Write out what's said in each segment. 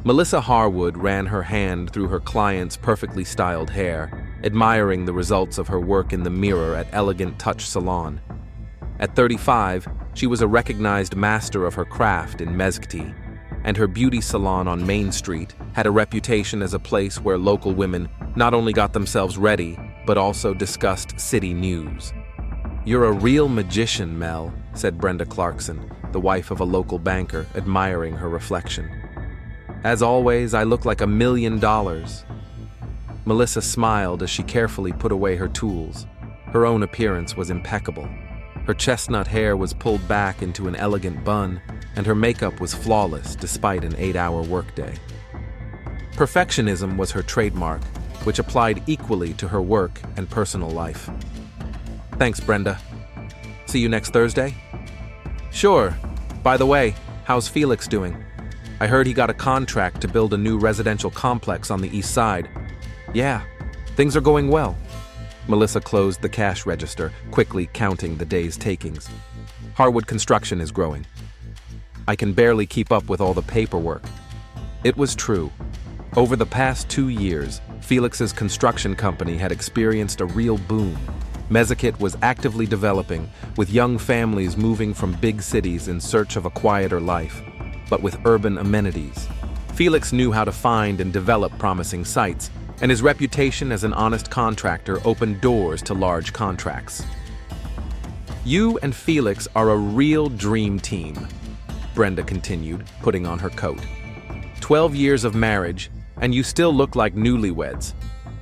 Melissa Harwood ran her hand through her client's perfectly styled hair, admiring the results of her work in the mirror at Elegant Touch Salon. At 35, she was a recognized master of her craft in mezquite, and her beauty salon on Main Street had a reputation as a place where local women not only got themselves ready, but also discussed city news. "You're a real magician, Mel," said Brenda Clarkson, the wife of a local banker, admiring her reflection. "As always, I look like $1 million. Melissa smiled as she carefully put away her tools. Her own appearance was impeccable. Her chestnut hair was pulled back into an elegant bun, and her makeup was flawless despite an 8-hour workday. Perfectionism was her trademark, which applied equally to her work and personal life. "Thanks, Brenda. See you next Thursday?" "Sure. By the way, how's Felix doing? I heard he got a contract to build a new residential complex on the east side." "Yeah, things are going well." Melissa closed the cash register, quickly counting the day's takings. "Harwood Construction is growing. I can barely keep up with all the paperwork." It was true. Over the past 2 years, Felix's construction company had experienced a real boom. Mezquite was actively developing, with young families moving from big cities in search of a quieter life, but with urban amenities. Felix knew how to find and develop promising sites, and his reputation as an honest contractor opened doors to large contracts. "You and Felix are a real dream team," Brenda continued, putting on her coat. 12 years of marriage, and you still look like newlyweds.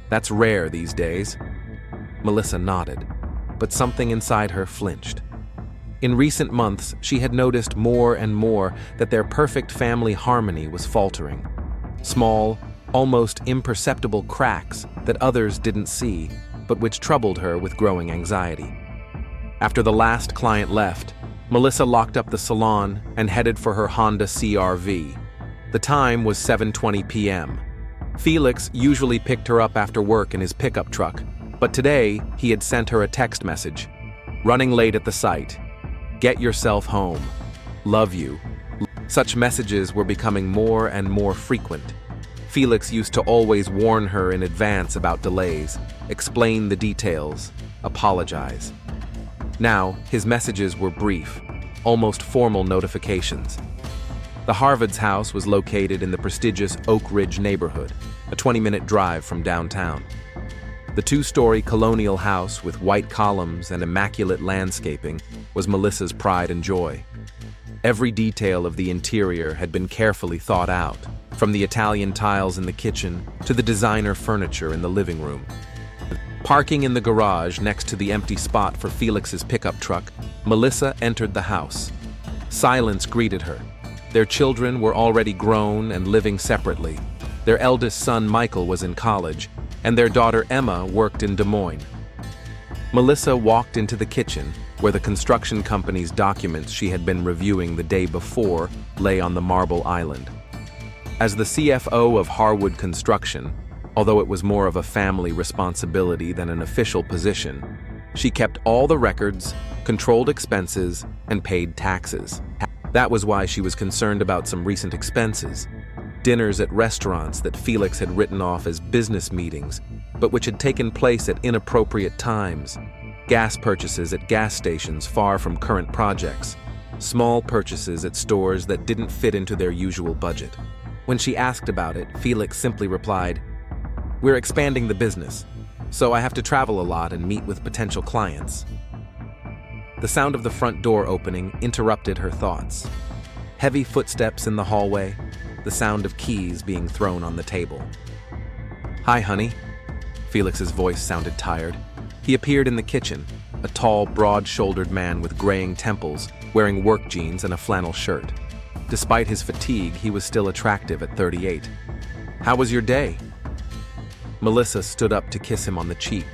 That's rare these days." Melissa nodded, but something inside her flinched. In recent months, she had noticed more and more that their perfect family harmony was faltering. Small, almost imperceptible cracks that others didn't see, but which troubled her with growing anxiety. After the last client left, Melissa locked up the salon and headed for her Honda CR-V. The time was 7:20 p.m. Felix usually picked her up after work in his pickup truck, but today he had sent her a text message. "Running late at the site. Get yourself home. Love you." Such messages were becoming more and more frequent. Felix used to always warn her in advance about delays, explain the details, apologize. Now, his messages were brief, almost formal notifications. The Harwood's house was located in the prestigious Oak Ridge neighborhood, a 20-minute drive from downtown. The 2-story colonial house with white columns and immaculate landscaping was Melissa's pride and joy. Every detail of the interior had been carefully thought out, from the Italian tiles in the kitchen to the designer furniture in the living room. Parking in the garage next to the empty spot for Felix's pickup truck, Melissa entered the house. Silence greeted her. Their children were already grown and living separately. Their eldest son Michael was in college, and their daughter Emma worked in Des Moines. Melissa walked into the kitchen, where the construction company's documents she had been reviewing the day before lay on the marble island. As the CFO of Harwood Construction, although it was more of a family responsibility than an official position, she kept all the records, controlled expenses, and paid taxes. That was why she was concerned about some recent expenses. Dinners at restaurants that Felix had written off as business meetings, but which had taken place at inappropriate times. Gas purchases at gas stations far from current projects. Small purchases at stores that didn't fit into their usual budget. When she asked about it, Felix simply replied, "We're expanding the business, so I have to travel a lot and meet with potential clients." The sound of the front door opening interrupted her thoughts. Heavy footsteps in the hallway, the sound of keys being thrown on the table. "Hi, honey." Felix's voice sounded tired. He appeared in the kitchen, a tall, broad-shouldered man with graying temples, wearing work jeans and a flannel shirt. Despite his fatigue, he was still attractive at 38. "How was your day?" Melissa stood up to kiss him on the cheek.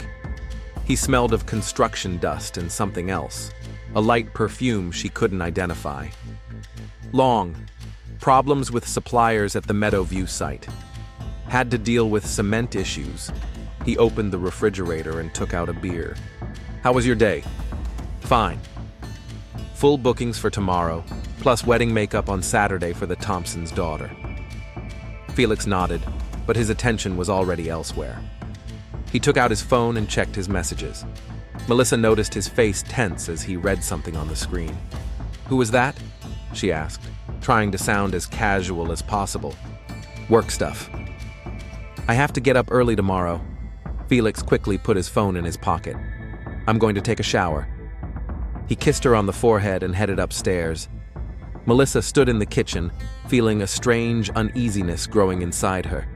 He smelled of construction dust and something else, a light perfume she couldn't identify. "Long. Problems with suppliers at the Meadowview site. Had to deal with cement issues." He opened the refrigerator and took out a beer. "How was your day?" "Fine. Full bookings for tomorrow, plus wedding makeup on Saturday for the Thompsons' daughter." Felix nodded, but his attention was already elsewhere. He took out his phone and checked his messages. Melissa noticed his face tense as he read something on the screen. "Who was that?" she asked, trying to sound as casual as possible. "Work stuff. I have to get up early tomorrow." Felix quickly put his phone in his pocket. "I'm going to take a shower." He kissed her on the forehead and headed upstairs. Melissa stood in the kitchen, feeling a strange uneasiness growing inside her.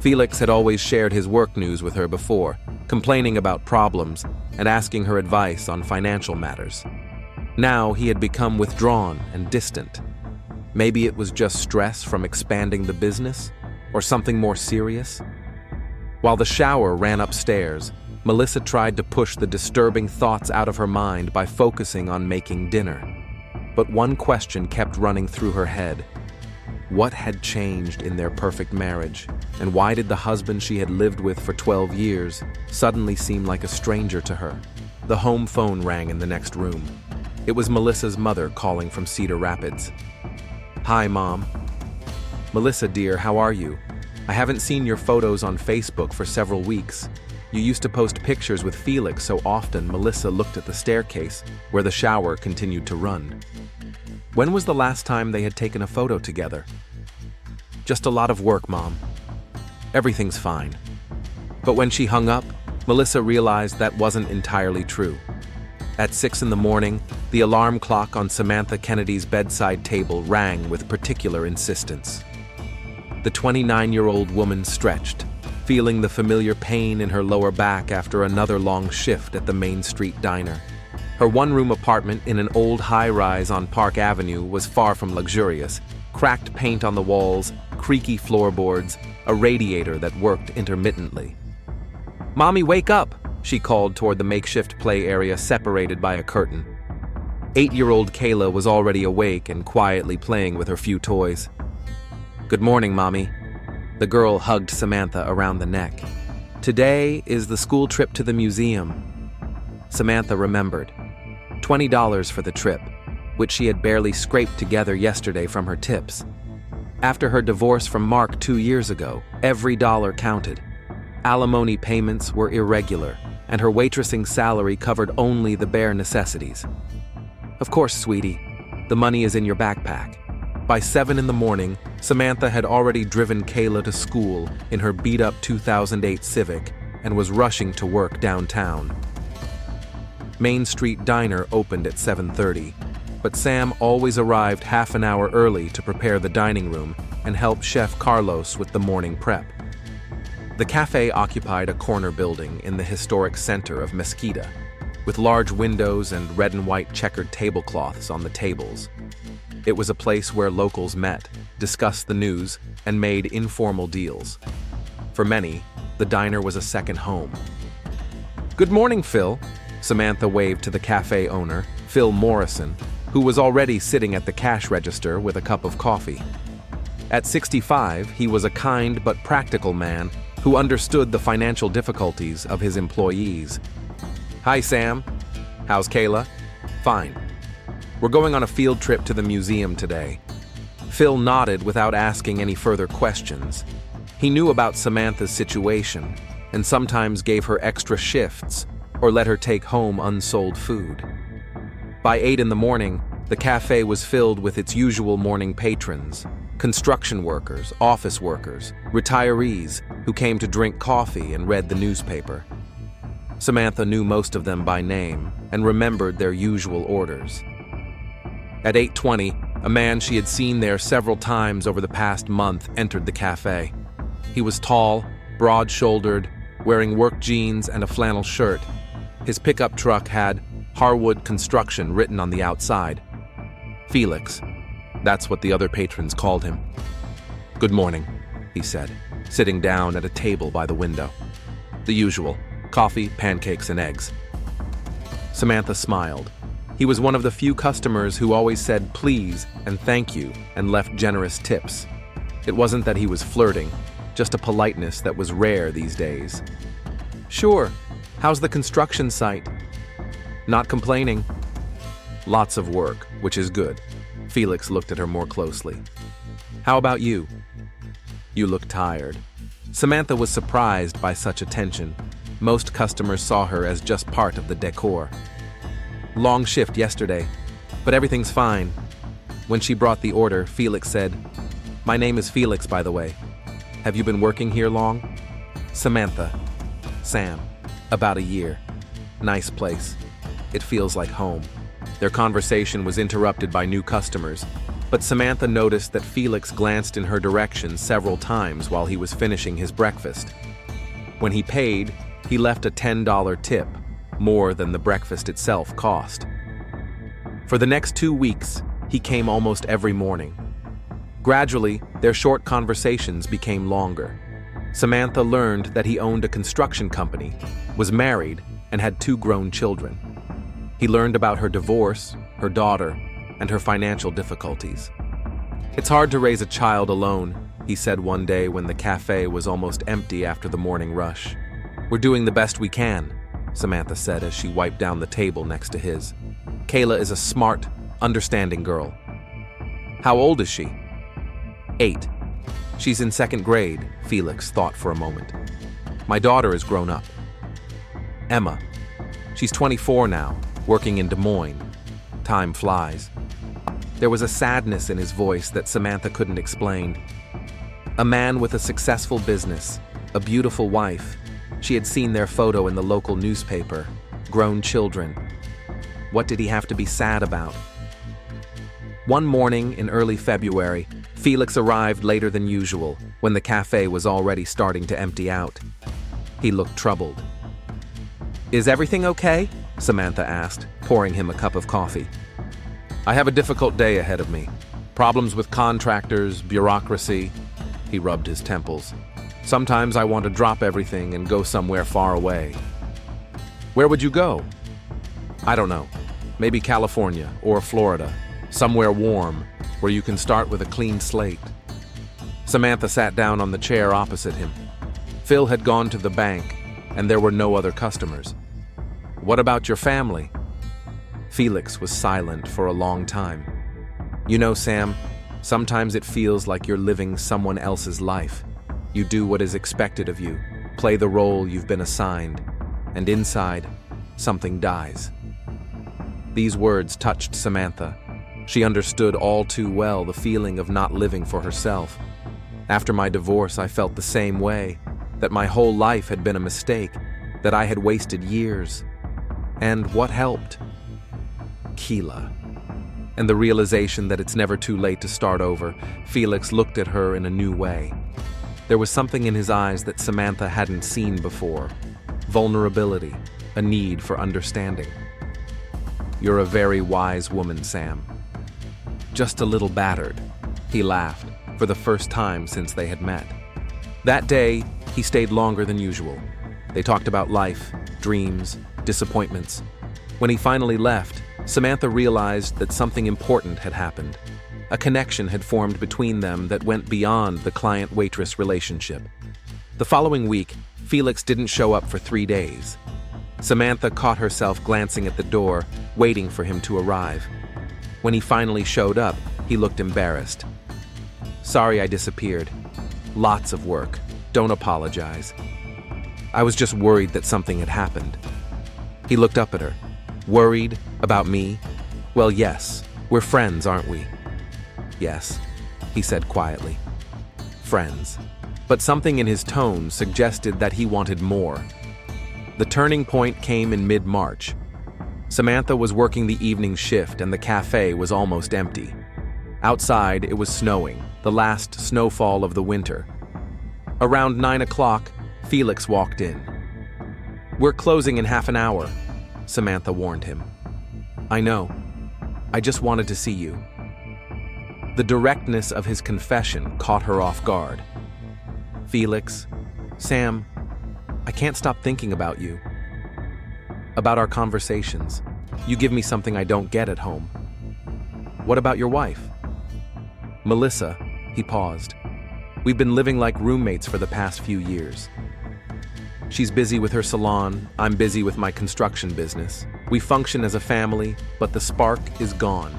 Felix had always shared his work news with her before, complaining about problems and asking her advice on financial matters. Now he had become withdrawn and distant. Maybe it was just stress from expanding the business, or something more serious? While the shower ran upstairs, Melissa tried to push the disturbing thoughts out of her mind by focusing on making dinner. But one question kept running through her head. What had changed in their perfect marriage, and why did the husband she had lived with for 12 years suddenly seem like a stranger to her? The home phone rang in the next room. It was Melissa's mother calling from Cedar Rapids. "Hi, Mom." "Melissa, dear, how are you? I haven't seen your photos on Facebook for several weeks. You used to post pictures with Felix so often." Melissa looked at the staircase, where the shower continued to run. "When was the last time they had taken a photo together?" "Just a lot of work, Mom. Everything's fine." But when she hung up, Melissa realized that wasn't entirely true. At 6 in the morning, the alarm clock on Samantha Kennedy's bedside table rang with particular insistence. The 29-year-old woman stretched, feeling the familiar pain in her lower back after another long shift at the Main Street diner. Her one-room apartment in an old high-rise on Park Avenue was far from luxurious. Cracked paint on the walls, creaky floorboards, a radiator that worked intermittently. "Mommy, wake up!" she called toward the makeshift play area separated by a curtain. 8-year-old Kayla was already awake and quietly playing with her few toys. "Good morning, Mommy." The girl hugged Samantha around the neck. "Today is the school trip to the museum." Samantha remembered. $20 for the trip, which she had barely scraped together yesterday from her tips. After her divorce from Mark 2 years ago, every dollar counted. Alimony payments were irregular, and her waitressing salary covered only the bare necessities. "Of course, sweetie. The money is in your backpack." By 7 in the morning, Samantha had already driven Kayla to school in her beat-up 2008 Civic and was rushing to work downtown. Main Street Diner opened at 7:30, but Sam always arrived half an hour early to prepare the dining room and help Chef Carlos with the morning prep. The cafe occupied a corner building in the historic center of Mesquite, with large windows and red and white checkered tablecloths on the tables. It was a place where locals met, discussed the news, and made informal deals. For many, the diner was a second home. "Good morning, Phil." Samantha waved to the cafe owner, Phil Morrison, who was already sitting at the cash register with a cup of coffee. At 65, he was a kind but practical man who understood the financial difficulties of his employees. "Hi, Sam. How's Kayla?" "Fine. We're going on a field trip to the museum today." Phil nodded without asking any further questions. He knew about Samantha's situation and sometimes gave her extra shifts or let her take home unsold food. By 8 in the morning, the cafe was filled with its usual morning patrons, construction workers, office workers, retirees who came to drink coffee and read the newspaper. Samantha knew most of them by name and remembered their usual orders. At 8:20, a man she had seen there several times over the past month entered the cafe. He was tall, broad-shouldered, wearing work jeans and a flannel shirt. His pickup truck had Harwood Construction written on the outside. Felix. That's what the other patrons called him. "Good morning," he said, sitting down at a table by the window. "The usual, coffee, pancakes, and eggs." Samantha smiled. He was one of the few customers who always said please and thank you and left generous tips. It wasn't that he was flirting, just a politeness that was rare these days. "Sure. How's the construction site?" "Not complaining." "Lots of work, which is good." Felix looked at her more closely. "How about you?" You look tired. Samantha was surprised by such attention. Most customers saw her as just part of the decor. Long shift yesterday, but everything's fine. When she brought the order, Felix said, "My name is Felix, by the way. Have you been working here long?" Samantha. Sam. About a year. Nice place. It feels like home. Their conversation was interrupted by new customers, but Samantha noticed that Felix glanced in her direction several times while he was finishing his breakfast. When he paid, he left a $10 tip, more than the breakfast itself cost. For the next 2 weeks, he came almost every morning. Gradually, their short conversations became longer. Samantha learned that he owned a construction company, was married, and had 2 grown children. He learned about her divorce, her daughter, and her financial difficulties. "It's hard to raise a child alone," he said one day when the cafe was almost empty after the morning rush. "We're doing the best we can," Samantha said as she wiped down the table next to his. "Kayla is a smart, understanding girl." "How old is she?" 8. "She's in 2nd grade, Felix thought for a moment. "My daughter is grown up." "Emma. She's 24 now, working in Des Moines. Time flies." There was a sadness in his voice that Samantha couldn't explain. A man with a successful business, a beautiful wife. She had seen their photo in the local newspaper. Grown children. What did he have to be sad about? One morning in early February, Felix arrived later than usual, when the cafe was already starting to empty out. He looked troubled. "Is everything okay?" Samantha asked, pouring him a cup of coffee. "I have a difficult day ahead of me. Problems with contractors, bureaucracy." He rubbed his temples. "Sometimes I want to drop everything and go somewhere far away." "Where would you go?" "I don't know. Maybe California or Florida. Somewhere warm, where you can start with a clean slate." Samantha sat down on the chair opposite him. Phil had gone to the bank, and there were no other customers. "What about your family?" Felix was silent for a long time. "You know, Sam, sometimes it feels like you're living someone else's life. You do what is expected of you, play the role you've been assigned, and inside, something dies." These words touched Samantha. She understood all too well the feeling of not living for herself. "After my divorce, I felt the same way, that my whole life had been a mistake, that I had wasted years. And what helped? Kayla. And the realization that it's never too late to start over." Felix looked at her in a new way. There was something in his eyes that Samantha hadn't seen before. Vulnerability, a need for understanding. "You're a very wise woman, Sam." "Just a little battered," he laughed, for the first time since they had met. That day, he stayed longer than usual. They talked about life, dreams, disappointments. When he finally left, Samantha realized that something important had happened. A connection had formed between them that went beyond the client-waitress relationship. The following week, Felix didn't show up for 3 days. Samantha caught herself glancing at the door, waiting for him to arrive. When he finally showed up, he looked embarrassed. "Sorry I disappeared. Lots of work. Don't apologize. I was just worried that something had happened." He looked up at her. "Worried about me? Well, yes. We're friends, aren't we?" "Yes," he said quietly. "Friends." But something in his tone suggested that he wanted more. The turning point came in mid-March. Samantha was working the evening shift and the cafe was almost empty. Outside, it was snowing, the last snowfall of the winter. Around 9 o'clock, Felix walked in. "We're closing in half an hour," Samantha warned him. "I know. I just wanted to see you." The directness of his confession caught her off guard. "Felix, Sam, I can't stop thinking about you. About our conversations. You give me something I don't get at home." "What about your wife?" "Melissa," he paused. "We've been living like roommates for the past few years. She's busy with her salon, I'm busy with my construction business. We function as a family, but the spark is gone."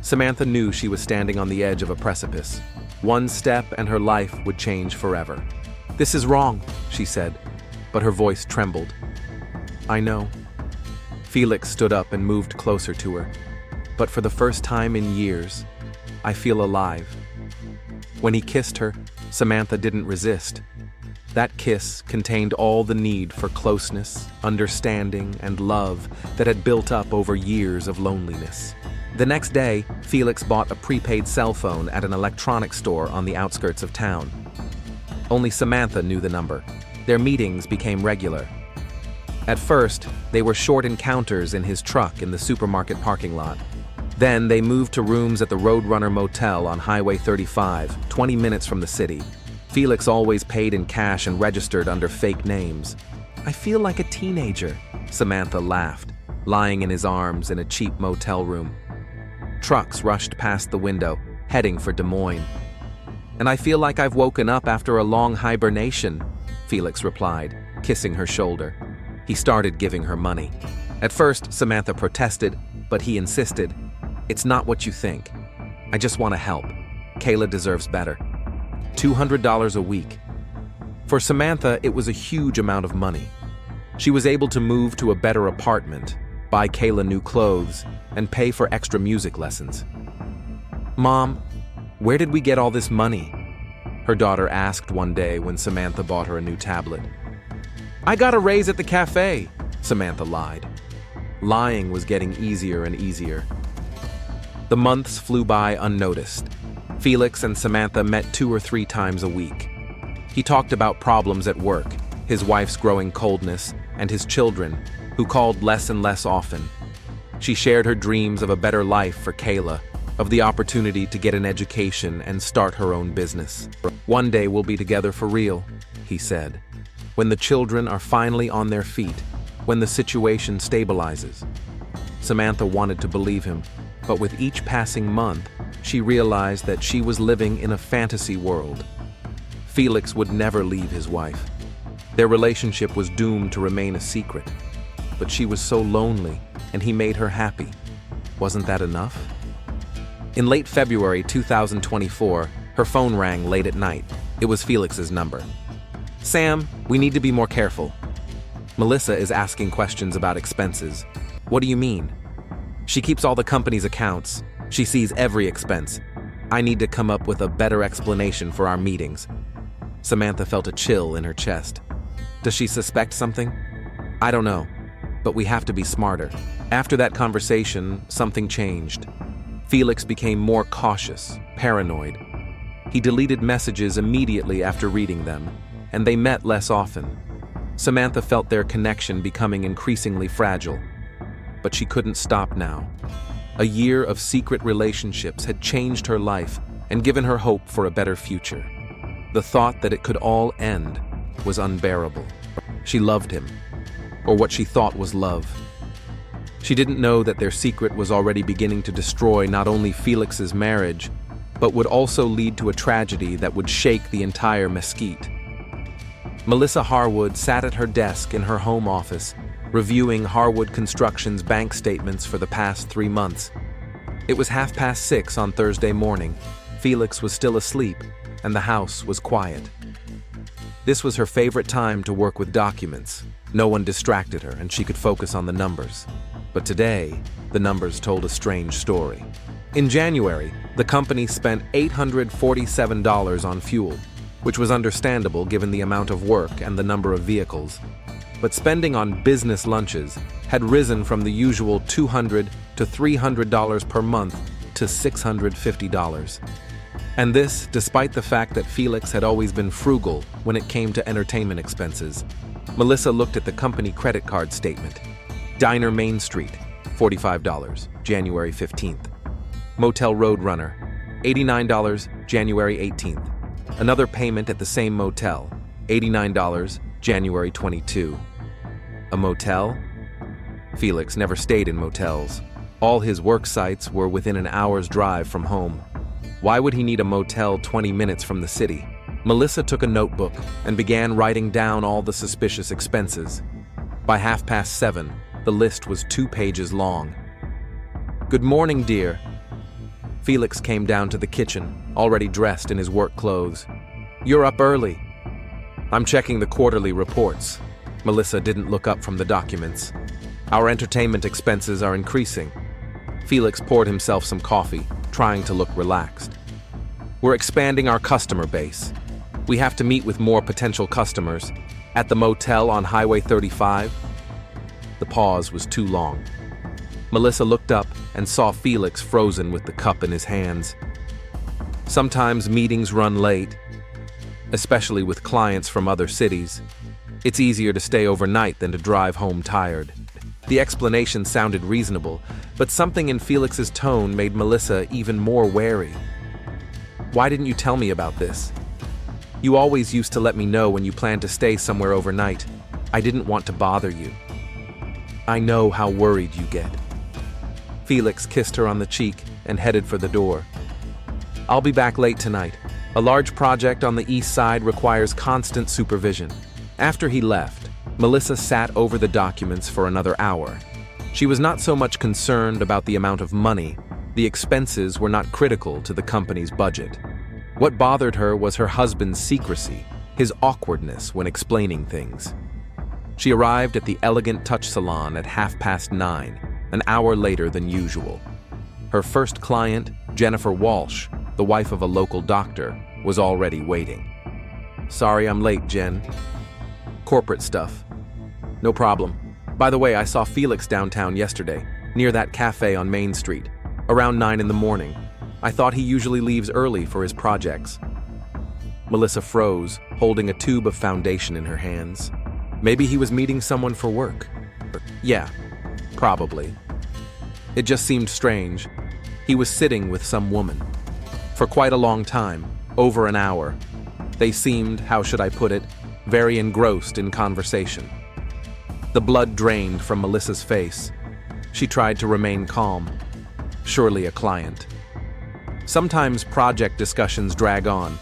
Samantha knew she was standing on the edge of a precipice. One step and her life would change forever. "This is wrong," she said, but her voice trembled. "I know." Felix stood up and moved closer to her. "But for the first time in years, I feel alive." When he kissed her, Samantha didn't resist. That kiss contained all the need for closeness, understanding, and love that had built up over years of loneliness. The next day, Felix bought a prepaid cell phone at an electronics store on the outskirts of town. Only Samantha knew the number. Their meetings became regular. At first, they were short encounters in his truck in the supermarket parking lot. Then they moved to rooms at the Roadrunner Motel on Highway 35, 20 minutes from the city. Felix always paid in cash and registered under fake names. "I feel like a teenager," Samantha laughed, lying in his arms in a cheap motel room. Trucks rushed past the window, heading for Des Moines. "And I feel like I've woken up after a long hibernation," Felix replied, kissing her shoulder. He started giving her money. At first, Samantha protested, but he insisted. "It's not what you think. I just want to help. Kayla deserves better." $200 a week. For Samantha, it was a huge amount of money. She was able to move to a better apartment, buy Kayla new clothes, and pay for extra music lessons. "Mom, where did we get all this money?" her daughter asked one day when Samantha bought her a new tablet. "I got a raise at the cafe," Samantha lied. Lying was getting easier and easier. The months flew by unnoticed. Felix and Samantha met 2 or 3 times a week. He talked about problems at work, his wife's growing coldness, and his children, who called less and less often. She shared her dreams of a better life for Kayla, of the opportunity to get an education and start her own business. "One day we'll be together for real," he said. "When the children are finally on their feet, when the situation stabilizes." Samantha wanted to believe him, but with each passing month, she realized that she was living in a fantasy world. Felix would never leave his wife. Their relationship was doomed to remain a secret. But she was so lonely, and he made her happy. Wasn't that enough? In late February 2024, her phone rang late at night. It was Felix's number. "Sam, we need to be more careful. Melissa is asking questions about expenses." "What do you mean?" "She keeps all the company's accounts. She sees every expense. I need to come up with a better explanation for our meetings." Samantha felt a chill in her chest. "Does she suspect something?" "I don't know, but we have to be smarter." After that conversation, something changed. Felix became more cautious, paranoid. He deleted messages immediately after reading them, and they met less often. Samantha felt their connection becoming increasingly fragile. But she couldn't stop now. A year of secret relationships had changed her life and given her hope for a better future. The thought that it could all end was unbearable. She loved him, or what she thought was love. She didn't know that their secret was already beginning to destroy not only Felix's marriage, but would also lead to a tragedy that would shake the entire mesquite. Melissa Harwood sat at her desk in her home office, reviewing Harwood Construction's bank statements for the past 3 months. It was 6:30 on Thursday morning. Felix was still asleep, and the house was quiet. This was her favorite time to work with documents. No one distracted her, and she could focus on the numbers. But today, the numbers told a strange story. In January, the company spent $847 on fuel, which was understandable given the amount of work and the number of vehicles. But spending on business lunches had risen from the usual $200 to $300 per month to $650. And this, despite the fact that Felix had always been frugal when it came to entertainment expenses. Melissa looked at the company credit card statement. Diner Main Street, $45, January 15th. Motel Roadrunner, $89, January 18th. Another payment at the same motel, $89, January 22. A motel? Felix never stayed in motels. All his work sites were within an hour's drive from home. Why would he need a motel 20 minutes from the city? Melissa took a notebook and began writing down all the suspicious expenses. By 7:30, the list was 2 pages long. "Good morning, dear." Felix came down to the kitchen, already dressed in his work clothes. "You're up early." "I'm checking the quarterly reports." Melissa didn't look up from the documents. "Our entertainment expenses are increasing." Felix poured himself some coffee, trying to look relaxed. "We're expanding our customer base. We have to meet with more potential customers. At the motel on Highway 35? The pause was too long. Melissa looked up and saw Felix frozen with the cup in his hands. Sometimes meetings run late, especially with clients from other cities. It's easier to stay overnight than to drive home tired. The explanation sounded reasonable, but something in Felix's tone made Melissa even more wary. "Why didn't you tell me about this? You always used to let me know when you planned to stay somewhere overnight. I didn't want to bother you. I know how worried you get." Felix kissed her on the cheek and headed for the door. "I'll be back late tonight. A large project on the east side requires constant supervision." After he left, Melissa sat over the documents for another hour. She was not so much concerned about the amount of money. The expenses were not critical to the company's budget. What bothered her was her husband's secrecy, his awkwardness when explaining things. She arrived at the elegant touch salon at 9:30, an hour later than usual. Her first client, Jennifer Walsh, the wife of a local doctor, was already waiting. "Sorry I'm late, Jen. Corporate stuff." "No problem. By the way, I saw Felix downtown yesterday, near that cafe on Main Street, around 9 in the morning. I thought he usually leaves early for his projects." Melissa froze, holding a tube of foundation in her hands. Maybe he was meeting someone for work. Yeah, probably. It just seemed strange. He was sitting with some woman. For quite a long time, over an hour. They seemed, how should I put it, very engrossed in conversation. The blood drained from Melissa's face. She tried to remain calm. Surely a client. Sometimes project discussions drag on,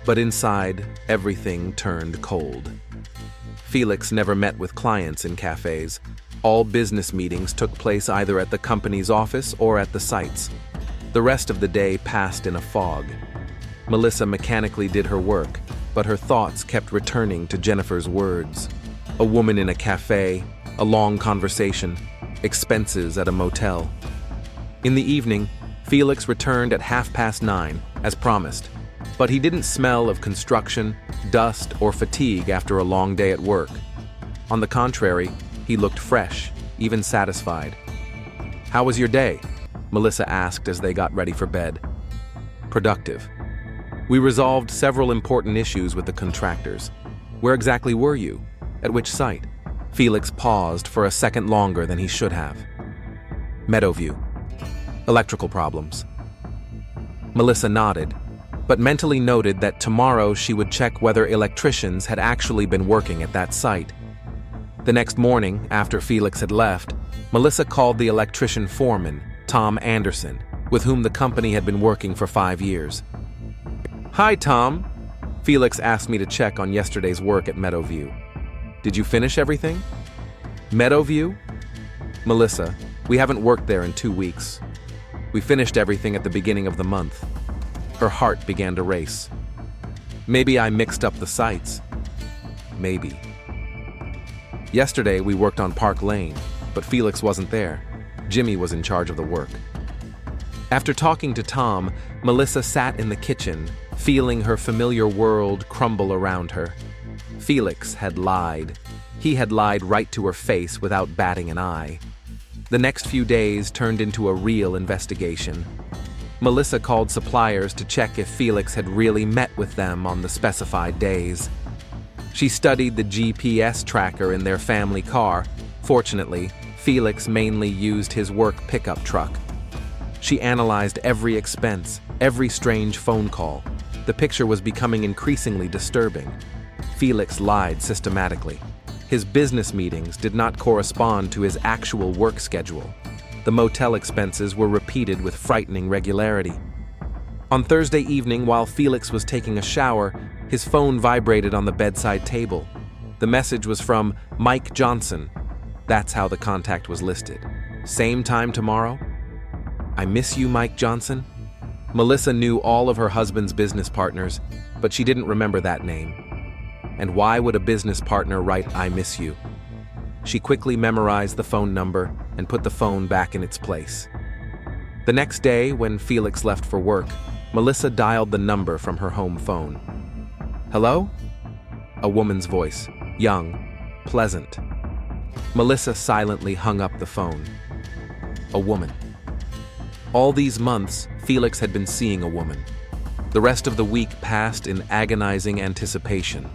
but inside, everything turned cold. Felix never met with clients in cafes. All business meetings took place either at the company's office or at the sites. The rest of the day passed in a fog. Melissa mechanically did her work, but her thoughts kept returning to Jennifer's words. A woman in a cafe, a long conversation, expenses at a motel. In the evening, Felix returned at 9:30, as promised, but he didn't smell of construction, dust, or fatigue after a long day at work. On the contrary, he looked fresh, even satisfied. "How was your day?" Melissa asked as they got ready for bed. "Productive. We resolved several important issues with the contractors. Where exactly were you? At which site?" Felix paused for a second longer than he should have. "Meadowview. Electrical problems." Melissa nodded, but mentally noted that tomorrow she would check whether electricians had actually been working at that site. The next morning, after Felix had left, Melissa called the electrician foreman, Tom Anderson, with whom the company had been working for 5 years. "Hi, Tom. Felix asked me to check on yesterday's work at Meadowview. Did you finish everything?" "Meadowview? Melissa, we haven't worked there in 2 weeks. We finished everything at the beginning of the month." Her heart began to race. "Maybe I mixed up the sites." "Maybe." "Yesterday we worked on Park Lane, but Felix wasn't there. Jimmy was in charge of the work." After talking to Tom, Melissa sat in the kitchen, feeling her familiar world crumble around her. Felix had lied. He had lied right to her face without batting an eye. The next few days turned into a real investigation. Melissa called suppliers to check if Felix had really met with them on the specified days. She studied the GPS tracker in their family car. Fortunately, Felix mainly used his work pickup truck. She analyzed every expense, every strange phone call. The picture was becoming increasingly disturbing. Felix lied systematically. His business meetings did not correspond to his actual work schedule. The motel expenses were repeated with frightening regularity. On Thursday evening, while Felix was taking a shower, his phone vibrated on the bedside table. The message was from Mike Johnson. That's how the contact was listed. "Same time tomorrow?" I miss you, Mike Johnson? Melissa knew all of her husband's business partners, but she didn't remember that name. And why would a business partner write I miss you? She quickly memorized the phone number and put the phone back in its place. The next day, when Felix left for work, Melissa dialed the number from her home phone. Hello? A woman's voice, young, pleasant. Melissa silently hung up the phone. A woman. All these months, Felix had been seeing a woman. The rest of the week passed in agonizing anticipation.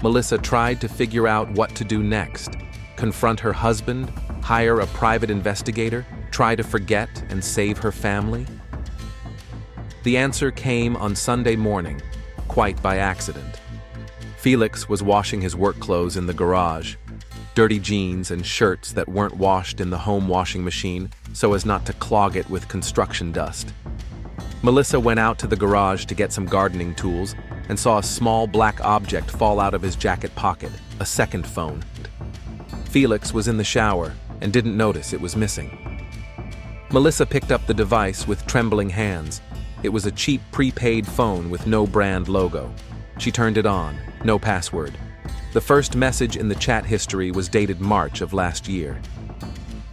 Melissa tried to figure out what to do next. Confront her husband, hire a private investigator, try to forget and save her family? The answer came on Sunday morning, quite by accident. Felix was washing his work clothes in the garage, dirty jeans and shirts that weren't washed in the home washing machine so as not to clog it with construction dust. Melissa went out to the garage to get some gardening tools and saw a small black object fall out of his jacket pocket, a second phone. Felix was in the shower and didn't notice it was missing. Melissa picked up the device with trembling hands. It was a cheap prepaid phone with no brand logo. She turned it on, no password. The first message in the chat history was dated March of last year.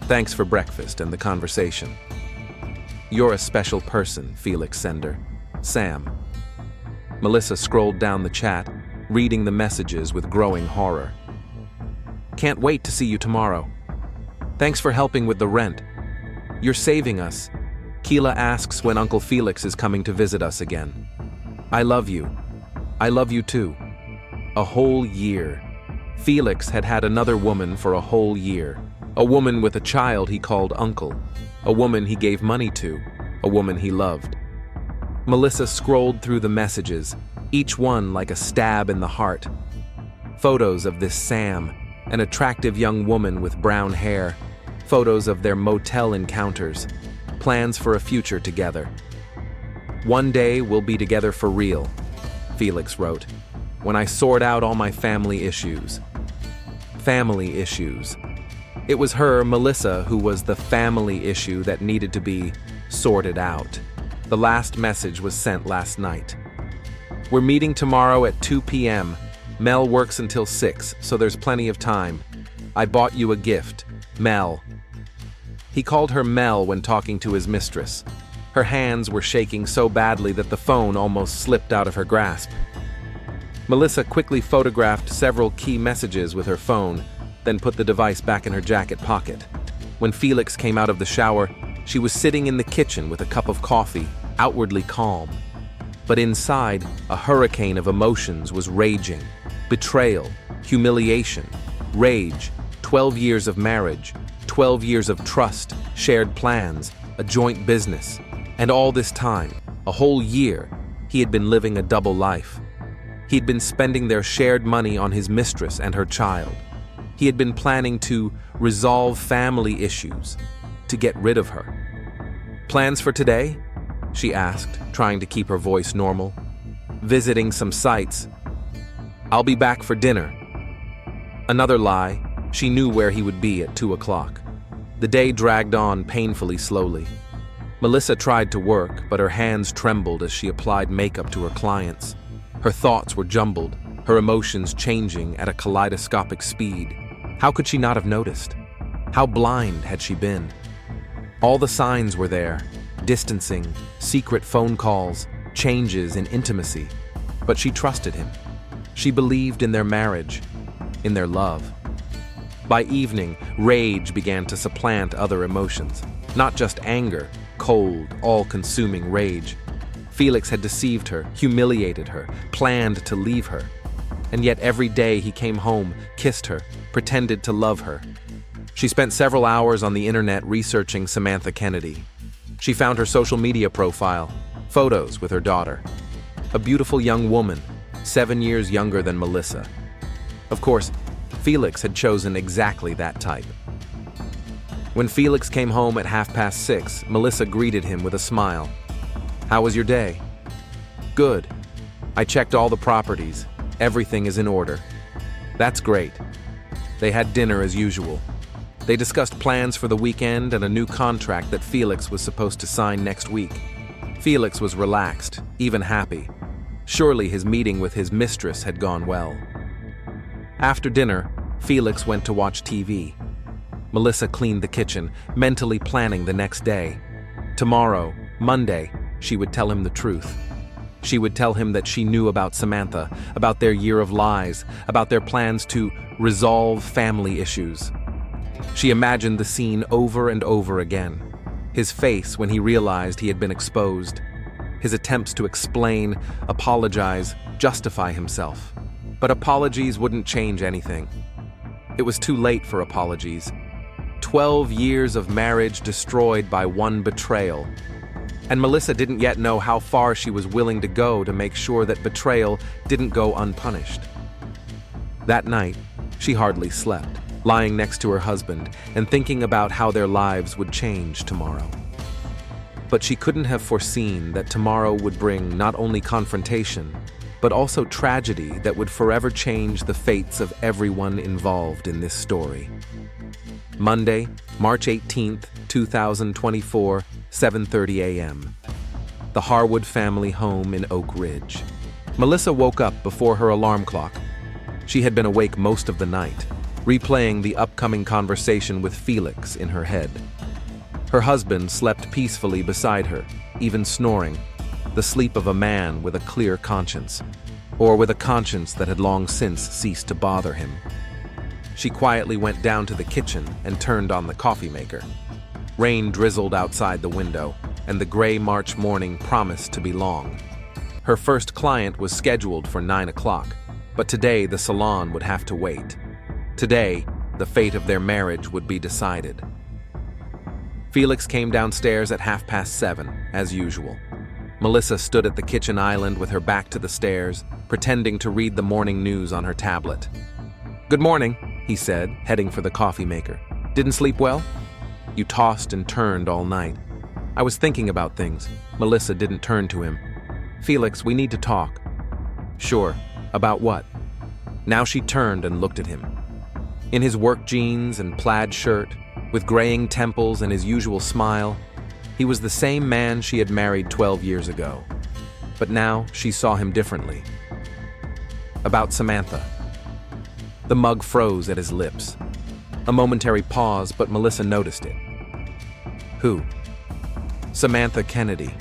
Thanks for breakfast and the conversation. You're a special person, Felix sender. Sam. Melissa scrolled down the chat, reading the messages with growing horror. Can't wait to see you tomorrow. Thanks for helping with the rent. You're saving us. Keela asks when Uncle Felix is coming to visit us again. I love you. I love you too. A whole year. Felix had had another woman for a whole year. A woman with a child he called Uncle. A woman he gave money to. A woman he loved. Melissa scrolled through the messages, each one like a stab in the heart. Photos of this Sam, an attractive young woman with brown hair. Photos of their motel encounters. Plans for a future together. One day we'll be together for real, Felix wrote, when I sort out all my family issues. Family issues. It was her, Melissa, who was the family issue that needed to be sorted out. The last message was sent last night. We're meeting tomorrow at 2 p.m. Mel works until 6, so there's plenty of time. I bought you a gift. Mel. He called her Mel when talking to his mistress. Her hands were shaking so badly that the phone almost slipped out of her grasp. Melissa quickly photographed several key messages with her phone, then put the device back in her jacket pocket. When Felix came out of the shower, she was sitting in the kitchen with a cup of coffee, outwardly calm. But inside, a hurricane of emotions was raging. Betrayal, humiliation, rage, 12 years of marriage, 12 years of trust, shared plans, a joint business. And all this time, a whole year, he had been living a double life. He'd been spending their shared money on his mistress and her child. He had been planning to resolve family issues, to get rid of her. Plans for today? She asked, trying to keep her voice normal. Visiting some sites. I'll be back for dinner. Another lie. She knew where he would be at 2 o'clock. The day dragged on painfully slowly. Melissa tried to work, but her hands trembled as she applied makeup to her clients. Her thoughts were jumbled, her emotions changing at a kaleidoscopic speed. How could she not have noticed? How blind had she been? All the signs were there: distancing, secret phone calls, changes in intimacy. But she trusted him. She believed in their marriage, in their love. By evening, rage began to supplant other emotions. Not just anger, cold, all-consuming rage. Felix had deceived her, humiliated her, planned to leave her. And yet every day he came home, kissed her, pretended to love her. She spent several hours on the internet researching Samantha Kennedy. She found her social media profile, photos with her daughter. A beautiful young woman, 7 years younger than Melissa. Of course, Felix had chosen exactly that type. When Felix came home at 6:30, Melissa greeted him with a smile. How was your day? Good. I checked all the properties. Everything is in order. That's great. They had dinner as usual. They discussed plans for the weekend and a new contract that Felix was supposed to sign next week. Felix was relaxed, even happy. Surely his meeting with his mistress had gone well. After dinner, Felix went to watch TV. Melissa cleaned the kitchen, mentally planning the next day. Tomorrow, Monday, she would tell him the truth. She would tell him that she knew about Samantha, about their year of lies, about their plans to resolve family issues. She imagined the scene over and over again. His face when he realized he had been exposed. His attempts to explain, apologize, justify himself. But apologies wouldn't change anything. It was too late for apologies. 12 years of marriage destroyed by one betrayal. And Melissa didn't yet know how far she was willing to go to make sure that betrayal didn't go unpunished. That night, she hardly slept, lying next to her husband and thinking about how their lives would change tomorrow. But she couldn't have foreseen that tomorrow would bring not only confrontation, but also tragedy that would forever change the fates of everyone involved in this story. Monday, March 18th, 2024, 7:30 a.m. The Harwood family home in Oak Ridge. Melissa woke up before her alarm clock. She had been awake most of the night, replaying the upcoming conversation with Felix in her head. Her husband slept peacefully beside her, even snoring, the sleep of a man with a clear conscience, or with a conscience that had long since ceased to bother him. She quietly went down to the kitchen and turned on the coffee maker. Rain drizzled outside the window, and the gray March morning promised to be long. Her first client was scheduled for 9 o'clock, but today the salon would have to wait. Today, the fate of their marriage would be decided. Felix came downstairs at 7:30, as usual. Melissa stood at the kitchen island with her back to the stairs, pretending to read the morning news on her tablet. "Good morning," he said, heading for the coffee maker. "Didn't sleep well? You tossed and turned all night." "I was thinking about things." Melissa didn't turn to him. "Felix, we need to talk." "Sure. About what?" Now she turned and looked at him. In his work jeans and plaid shirt, with graying temples and his usual smile, he was the same man she had married 12 years ago. But now she saw him differently. "About Samantha." The mug froze at his lips. A momentary pause, but Melissa noticed it. "Who?" "Samantha Kennedy.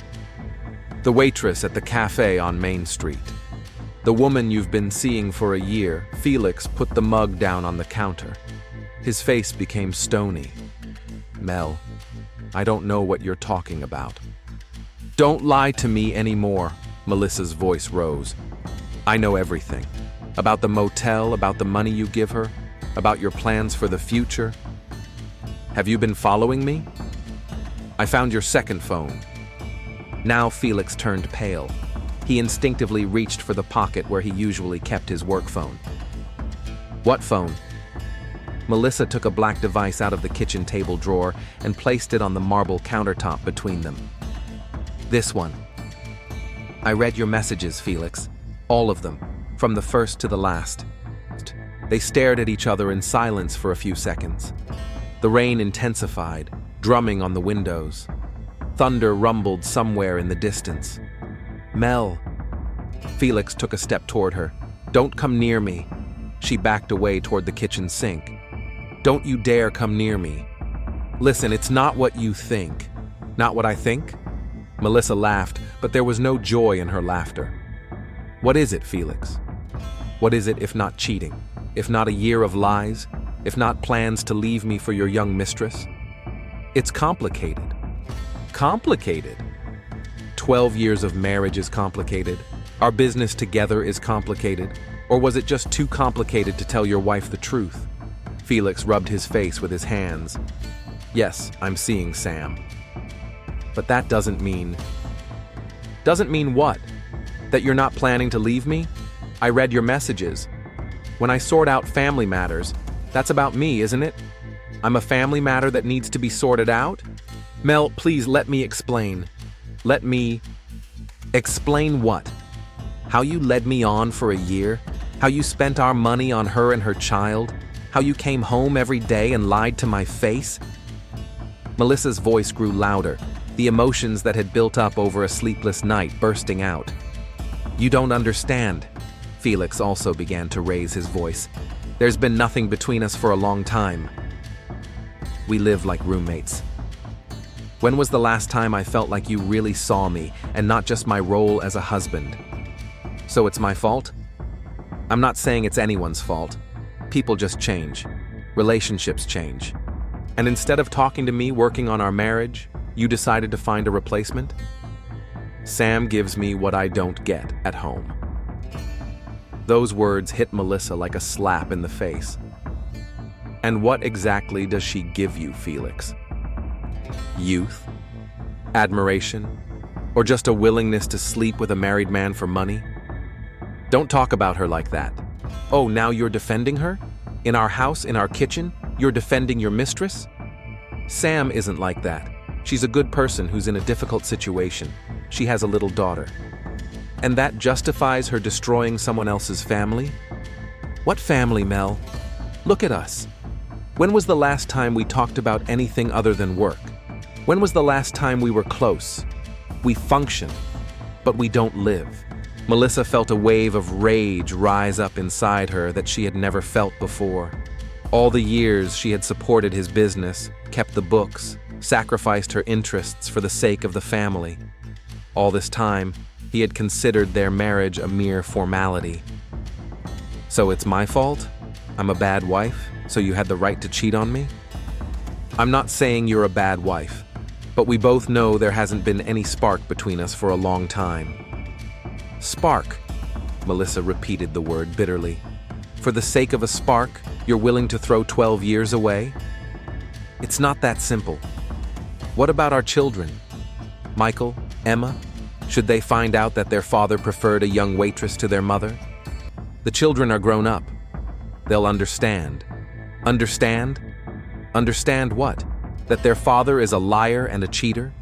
The waitress at the cafe on Main Street. The woman you've been seeing for a year." Felix put the mug down on the counter. His face became stony. "Mel, I don't know what you're talking about." "Don't lie to me anymore," Melissa's voice rose. "I know everything. About the motel, about the money you give her, about your plans for the future. Have you been following me? I found your second phone." Now Felix turned pale. He instinctively reached for the pocket where he usually kept his work phone. "What phone?" Melissa took a black device out of the kitchen table drawer and placed it on the marble countertop between them. "This one." "I read your messages, Felix. All of them, from the first to the last." They stared at each other in silence for a few seconds. The rain intensified, drumming on the windows. Thunder rumbled somewhere in the distance. "Mel." Felix took a step toward her. "Don't come near me." She backed away toward the kitchen sink. "Don't you dare come near me." "Listen, it's not what you think." "Not what I think?" Melissa laughed, but there was no joy in her laughter. "What is it, Felix? What is it if not cheating? If not a year of lies? If not plans to leave me for your young mistress?" "It's complicated." "Complicated?" 12 years of marriage is complicated. Our business together is complicated. Or was it just too complicated to tell your wife the truth? Felix rubbed his face with his hands. "Yes, I'm seeing Sam. But that doesn't mean..." "Doesn't mean what? That you're not planning to leave me? I read your messages. When I sort out family matters, that's about me, isn't it? I'm a family matter that needs to be sorted out? Mel, please let me explain. Let me... Explain what? How you led me on for a year? How you spent our money on her and her child? How you came home every day and lied to my face? Melissa's voice grew louder, the emotions that had built up over a sleepless night bursting out. You don't understand. Felix also began to raise his voice. There's been nothing between us for a long time. We live like roommates. When was the last time I felt like you really saw me and not just my role as a husband? So it's my fault? I'm not saying it's anyone's fault. People just change. Relationships change. And instead of talking to me working on our marriage, you decided to find a replacement? Sam gives me what I don't get at home. Those words hit Melissa like a slap in the face. And what exactly does she give you, Felix? Youth? Admiration? Or just a willingness to sleep with a married man for money? Don't talk about her like that. Oh, now you're defending her? In our house, in our kitchen, you're defending your mistress? Sam isn't like that. She's a good person who's in a difficult situation. She has a little daughter. And that justifies her destroying someone else's family? What family, Mel? Look at us. When was the last time we talked about anything other than work? When was the last time we were close? We function, but we don't live. Melissa felt a wave of rage rise up inside her that she had never felt before. All the years she had supported his business, kept the books, sacrificed her interests for the sake of the family. All this time, he had considered their marriage a mere formality. So it's my fault? I'm a bad wife, so you had the right to cheat on me? I'm not saying you're a bad wife, but we both know there hasn't been any spark between us for a long time. Spark, Melissa repeated the word bitterly. For the sake of a spark, you're willing to throw 12 years away? It's not that simple. What about our children? Michael, Emma? Should they find out that their father preferred a young waitress to their mother? The children are grown up. They'll understand. Understand? Understand what? That their father is a liar and a cheater?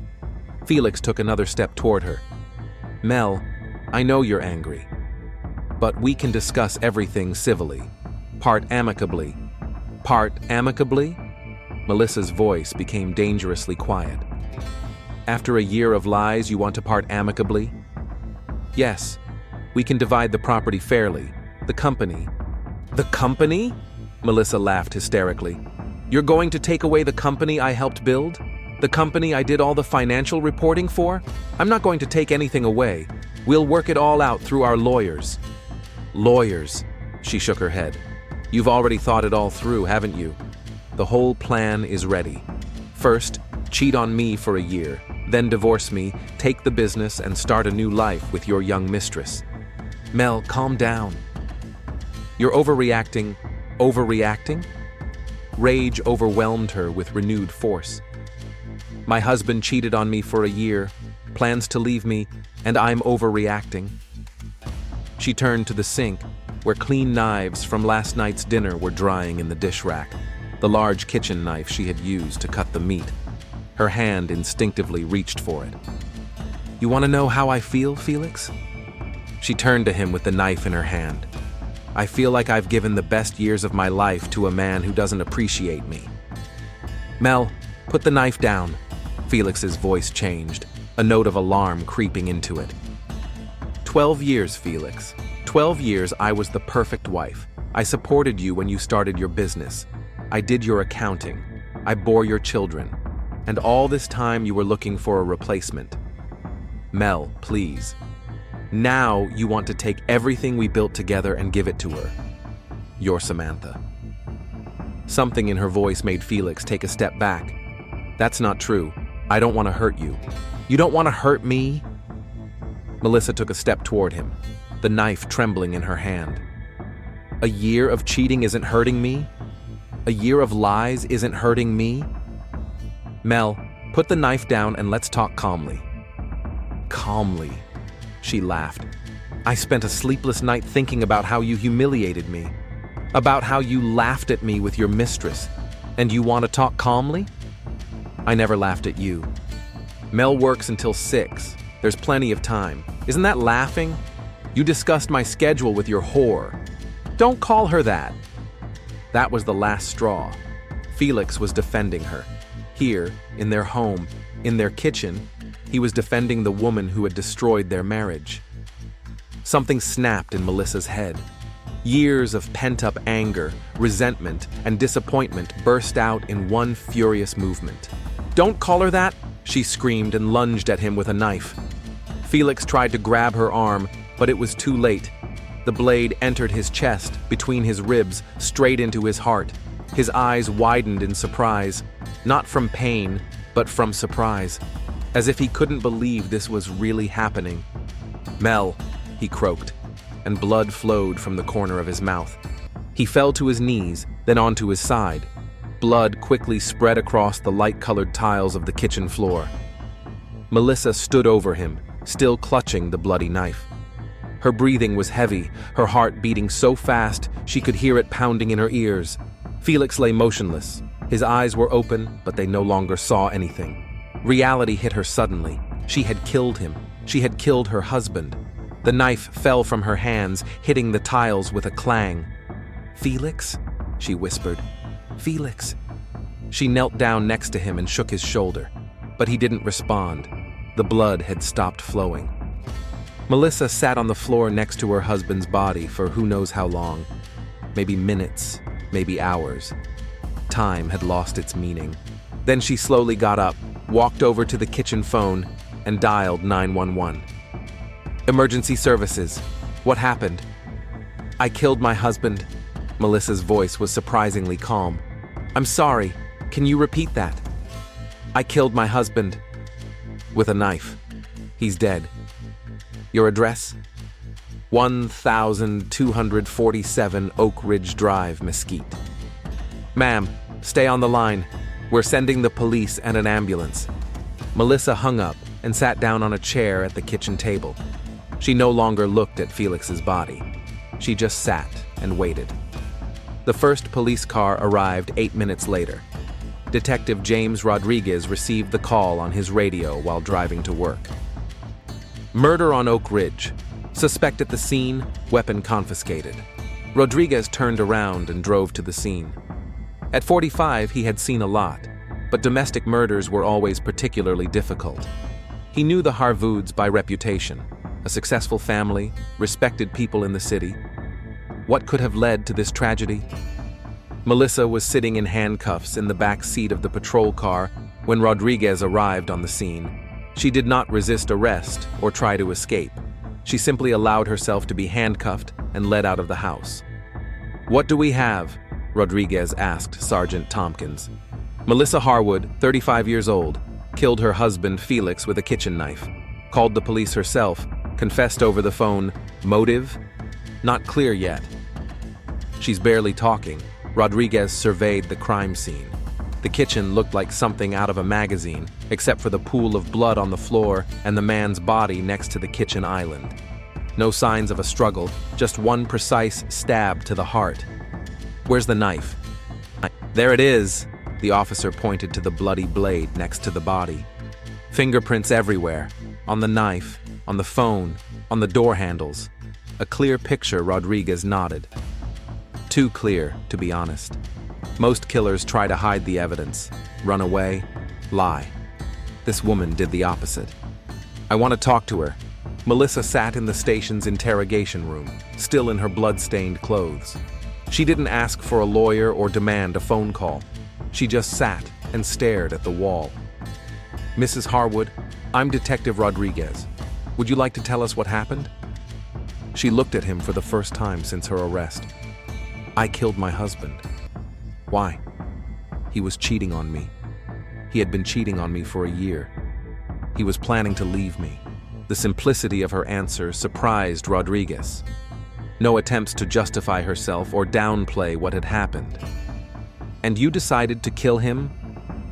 Felix took another step toward her. Mel, I know you're angry, but we can discuss everything civilly. Part amicably. Part amicably? Melissa's voice became dangerously quiet. After a year of lies, you want to part amicably? Yes, we can divide the property fairly. The company. The company? Melissa laughed hysterically. You're going to take away the company I helped build? The company I did all the financial reporting for? I'm not going to take anything away. We'll work it all out through our lawyers. Lawyers, she shook her head. You've already thought it all through, haven't you? The whole plan is ready. First, cheat on me for a year, then divorce me, take the business, and start a new life with your young mistress. Mel, calm down. You're overreacting. Overreacting? Rage overwhelmed her with renewed force. My husband cheated on me for a year, plans to leave me, and I'm overreacting. She turned to the sink, where clean knives from last night's dinner were drying in the dish rack, the large kitchen knife she had used to cut the meat. Her hand instinctively reached for it. You want to know how I feel, Felix? She turned to him with the knife in her hand. I feel like I've given the best years of my life to a man who doesn't appreciate me. Mel, put the knife down. Felix's voice changed, a note of alarm creeping into it. 12 years, Felix. 12 years I was the perfect wife. I supported you when you started your business. I did your accounting. I bore your children. And all this time you were looking for a replacement. Mel, please. Now you want to take everything we built together and give it to her. You're Samantha. Something in her voice made Felix take a step back. That's not true. I don't want to hurt you. You don't want to hurt me? Melissa took a step toward him, the knife trembling in her hand. A year of cheating isn't hurting me? A year of lies isn't hurting me? Mel, put the knife down and let's talk calmly. Calmly, she laughed. I spent a sleepless night thinking about how you humiliated me, about how you laughed at me with your mistress, and you want to talk calmly? I never laughed at you. Mel works until 6. There's plenty of time. Isn't that laughing? You discussed my schedule with your whore. Don't call her that. That was the last straw. Felix was defending her. Here, in their home, in their kitchen, he was defending the woman who had destroyed their marriage. Something snapped in Melissa's head. Years of pent-up anger, resentment, and disappointment burst out in one furious movement. "Don't call her that!" she screamed and lunged at him with a knife. Felix tried to grab her arm, but it was too late. The blade entered his chest, between his ribs, straight into his heart. His eyes widened in surprise, not from pain, but from surprise, as if he couldn't believe this was really happening. "Mel," he croaked, and blood flowed from the corner of his mouth. He fell to his knees, then onto his side. Blood quickly spread across the light-colored tiles of the kitchen floor. Melissa stood over him, still clutching the bloody knife. Her breathing was heavy, her heart beating so fast she could hear it pounding in her ears. Felix lay motionless. His eyes were open, but they no longer saw anything. Reality hit her suddenly. She had killed him. She had killed her husband. The knife fell from her hands, hitting the tiles with a clang. "Felix?" she whispered. "Felix?" She knelt down next to him and shook his shoulder, but he didn't respond. The blood had stopped flowing. Melissa sat on the floor next to her husband's body for who knows how long. Maybe minutes, maybe hours. Time had lost its meaning. Then she slowly got up, walked over to the kitchen phone, and dialed 911. "Emergency services. What happened?" "I killed my husband." Melissa's voice was surprisingly calm. "I'm sorry. Can you repeat that?" "I killed my husband. With a knife. He's dead." "Your address?" 1247 Oak Ridge Drive, Mesquite. "Ma'am, stay on the line. We're sending the police and an ambulance." Melissa hung up and sat down on a chair at the kitchen table. She no longer looked at Felix's body. She just sat and waited. The first police car arrived 8 minutes later. Detective James Rodriguez received the call on his radio while driving to work. "Murder on Oak Ridge. Suspect at the scene, weapon confiscated." Rodriguez turned around and drove to the scene. At 45, he had seen a lot, but domestic murders were always particularly difficult. He knew the Harvoods by reputation, a successful family, respected people in the city. What could have led to this tragedy? Melissa was sitting in handcuffs in the back seat of the patrol car when Rodriguez arrived on the scene. She did not resist arrest or try to escape. She simply allowed herself to be handcuffed and led out of the house. "What do we have?" Rodriguez asked Sergeant Tompkins. Melissa Harwood, 35 years old, killed her husband Felix with a kitchen knife, called the police herself, confessed over the phone. Motive? Not clear yet. She's barely talking. Rodriguez surveyed the crime scene. The kitchen looked like something out of a magazine, except for the pool of blood on the floor and the man's body next to the kitchen island. No signs of a struggle, just one precise stab to the heart. "Where's the knife?" "There it is." The officer pointed to the bloody blade next to the body. Fingerprints everywhere, on the knife, on the phone, on the door handles. A clear picture, Rodriguez nodded. Too clear, to be honest. Most killers try to hide the evidence, run away, lie. This woman did the opposite. "I want to talk to her." Melissa sat in the station's interrogation room, still in her blood-stained clothes. She didn't ask for a lawyer or demand a phone call. She just sat and stared at the wall. "Mrs. Harwood, I'm Detective Rodriguez. Would you like to tell us what happened?" She looked at him for the first time since her arrest. "I killed my husband." "Why?" "He was cheating on me. He had been cheating on me for a year. He was planning to leave me." The simplicity of her answer surprised Rodriguez. No attempts to justify herself or downplay what had happened. "And you decided to kill him?"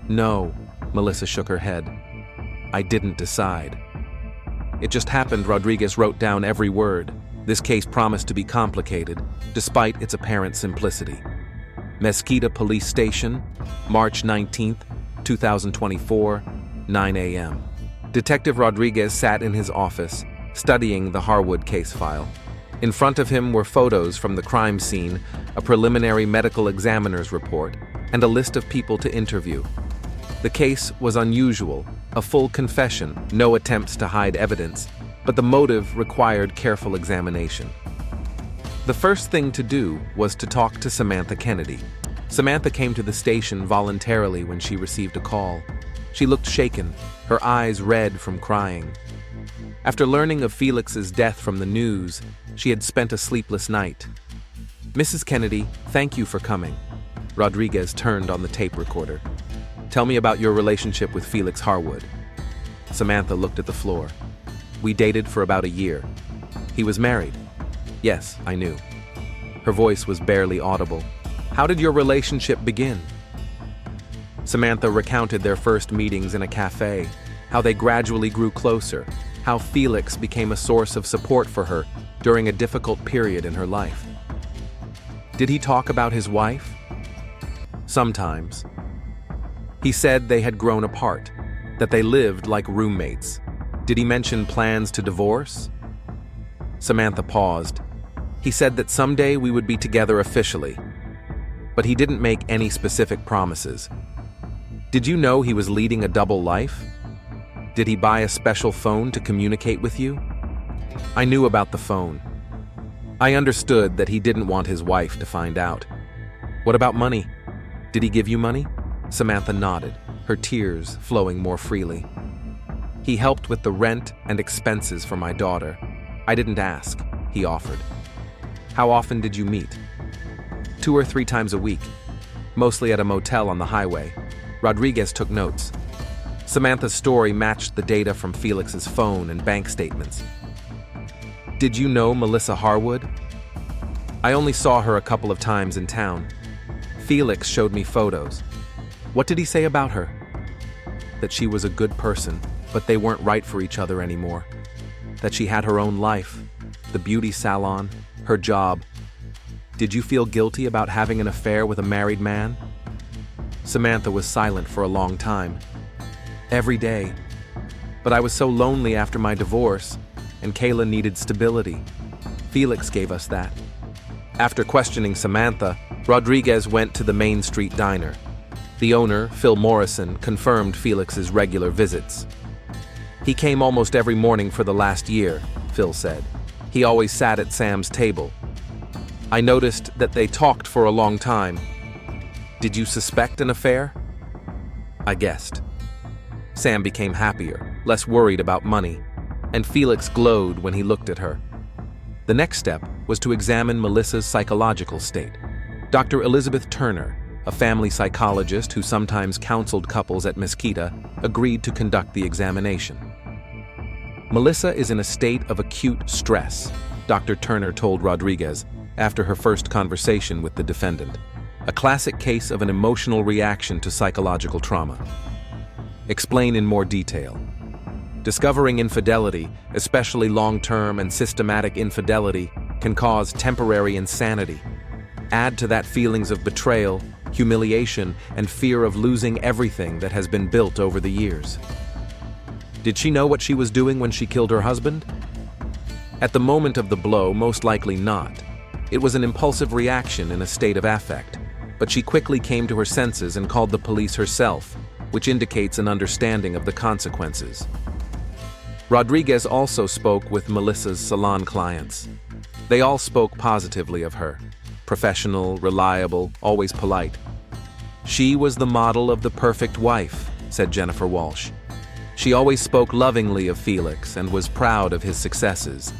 "No," Melissa shook her head. "I didn't decide. It just happened." Rodriguez wrote down every word. This case promised to be complicated, despite its apparent simplicity. Mesquite Police Station, March 19th, 2024, 9 a.m. Detective Rodriguez sat in his office, studying the Harwood case file. In front of him were photos from the crime scene, a preliminary medical examiner's report, and a list of people to interview. The case was unusual, a full confession, no attempts to hide evidence, but the motive required careful examination. The first thing to do was to talk to Samantha Kennedy. Samantha came to the station voluntarily when she received a call. She looked shaken, her eyes red from crying. After learning of Felix's death from the news, she had spent a sleepless night. "Mrs. Kennedy, thank you for coming." Rodriguez turned on the tape recorder. "Tell me about your relationship with Felix Harwood." Samantha looked at the floor. "We dated for about a year. He was married." "Yes, I knew." Her voice was barely audible. "How did your relationship begin?" Samantha recounted their first meetings in a cafe, how they gradually grew closer, how Felix became a source of support for her during a difficult period in her life. "Did he talk about his wife?" "Sometimes. He said they had grown apart, that they lived like roommates. Did he mention plans to divorce?" Samantha paused. "He said that someday we would be together officially, but he didn't make any specific promises." "Did you know he was leading a double life? Did he buy a special phone to communicate with you?" "I knew about the phone. I understood that he didn't want his wife to find out." "What about money? Did he give you money?" Samantha nodded, her tears flowing more freely. "He helped with the rent and expenses for my daughter. I didn't ask, he offered." "How often did you meet?" 2 or 3 times a week, mostly at a motel on the highway." Rodriguez took notes. Samantha's story matched the data from Felix's phone and bank statements. "Did you know Melissa Harwood?" "I only saw her a couple of times in town. Felix showed me photos." "What did he say about her?" "That she was a good person, but they weren't right for each other anymore. That she had her own life, the beauty salon, her job." "Did you feel guilty about having an affair with a married man?" Samantha was silent for a long time. "Every day. But I was so lonely after my divorce, and Kayla needed stability. Felix gave us that." After questioning Samantha, Rodriguez went to the Main Street diner. The owner, Phil Morrison, confirmed Felix's regular visits. "He came almost every morning for the last year," Phil said. "He always sat at Sam's table. I noticed that they talked for a long time." "Did you suspect an affair?" "I guessed." Sam became happier, less worried about money, and Felix glowed when he looked at her. The next step was to examine Melissa's psychological state. Dr. Elizabeth Turner, a family psychologist who sometimes counseled couples at Mesquita, agreed to conduct the examination. "Melissa is in a state of acute stress," Dr. Turner told Rodriguez after her first conversation with the defendant. "A classic case of an emotional reaction to psychological trauma." "Explain in more detail." "Discovering infidelity, especially long-term and systematic infidelity, can cause temporary insanity. Add to that feelings of betrayal, humiliation, and fear of losing everything that has been built over the years." "Did she know what she was doing when she killed her husband?" "At the moment of the blow, most likely not. It was an impulsive reaction in a state of affect, but she quickly came to her senses and called the police herself, which indicates an understanding of the consequences." Rodriguez also spoke with Melissa's salon clients. They all spoke positively of her. Professional, reliable, always polite. "She was the model of the perfect wife," said Jennifer Walsh. "She always spoke lovingly of Felix and was proud of his successes."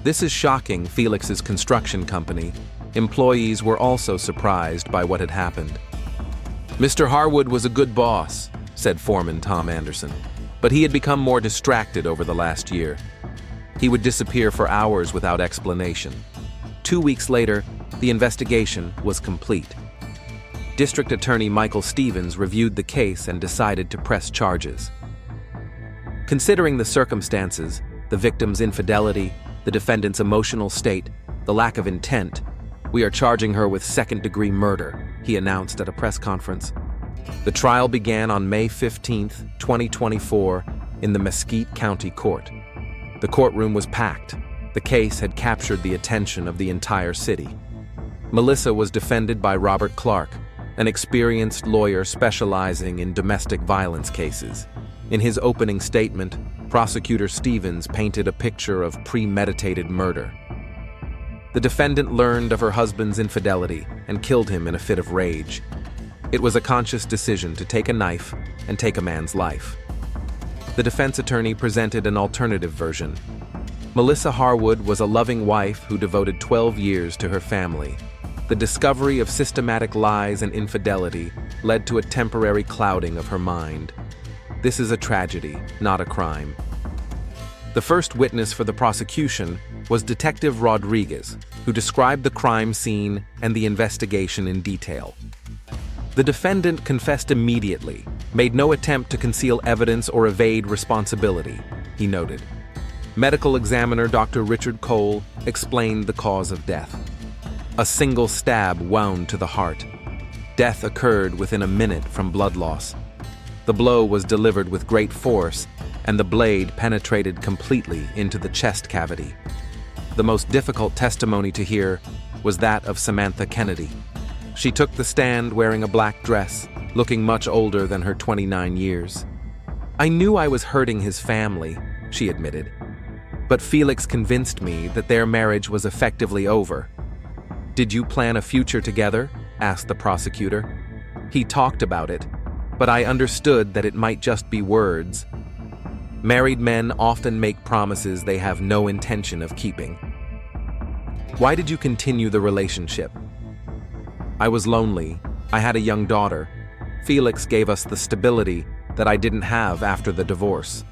This is shocking. Felix's construction company. Employees were also surprised by what had happened. "Mr. Harwood was a good boss," said foreman Tom Anderson, "but he had become more distracted over the last year. He would disappear for hours without explanation." 2 weeks later, the investigation was complete. District Attorney Michael Stevens reviewed the case and decided to press charges. Considering the circumstances, the victim's infidelity, the defendant's emotional state, the lack of intent, "We are charging her with second-degree murder," he announced at a press conference. The trial began on May 15, 2024, in the Mesquite County Court. The courtroom was packed. The case had captured the attention of the entire city. Melissa was defended by Robert Clark, an experienced lawyer specializing in domestic violence cases. In his opening statement, Prosecutor Stevens painted a picture of premeditated murder. The defendant learned of her husband's infidelity and killed him in a fit of rage. It was a conscious decision to take a knife and take a man's life. The defense attorney presented an alternative version. Melissa Harwood was a loving wife who devoted 12 years to her family. The discovery of systematic lies and infidelity led to a temporary clouding of her mind. This is a tragedy, not a crime. The first witness for the prosecution was Detective Rodriguez, who described the crime scene and the investigation in detail. The defendant confessed immediately, made no attempt to conceal evidence or evade responsibility, he noted. Medical examiner Dr. Richard Cole explained the cause of death. A single stab wound to the heart. Death occurred within a minute from blood loss. The blow was delivered with great force, and the blade penetrated completely into the chest cavity. The most difficult testimony to hear was that of Samantha Kennedy. She took the stand wearing a black dress, looking much older than her 29 years. "I knew I was hurting his family," she admitted. "But Felix convinced me that their marriage was effectively over." "Did you plan a future together?" asked the prosecutor. "He talked about it, but I understood that it might just be words." Married men often make promises they have no intention of keeping. "Why did you continue the relationship?" "I was lonely. I had a young daughter. Felix gave us the stability that I didn't have after the divorce."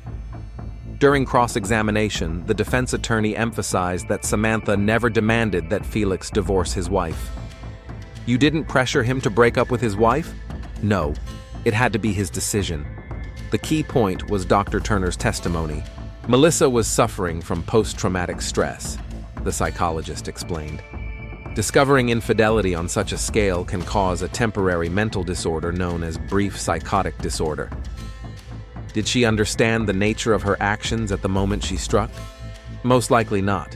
During cross-examination, the defense attorney emphasized that Samantha never demanded that Felix divorce his wife. "You didn't pressure him to break up with his wife?" "No. It had to be his decision." The key point was Dr. Turner's testimony. Melissa was suffering from post-traumatic stress, the psychologist explained. Discovering infidelity on such a scale can cause a temporary mental disorder known as brief psychotic disorder. Did she understand the nature of her actions at the moment she struck? Most likely not.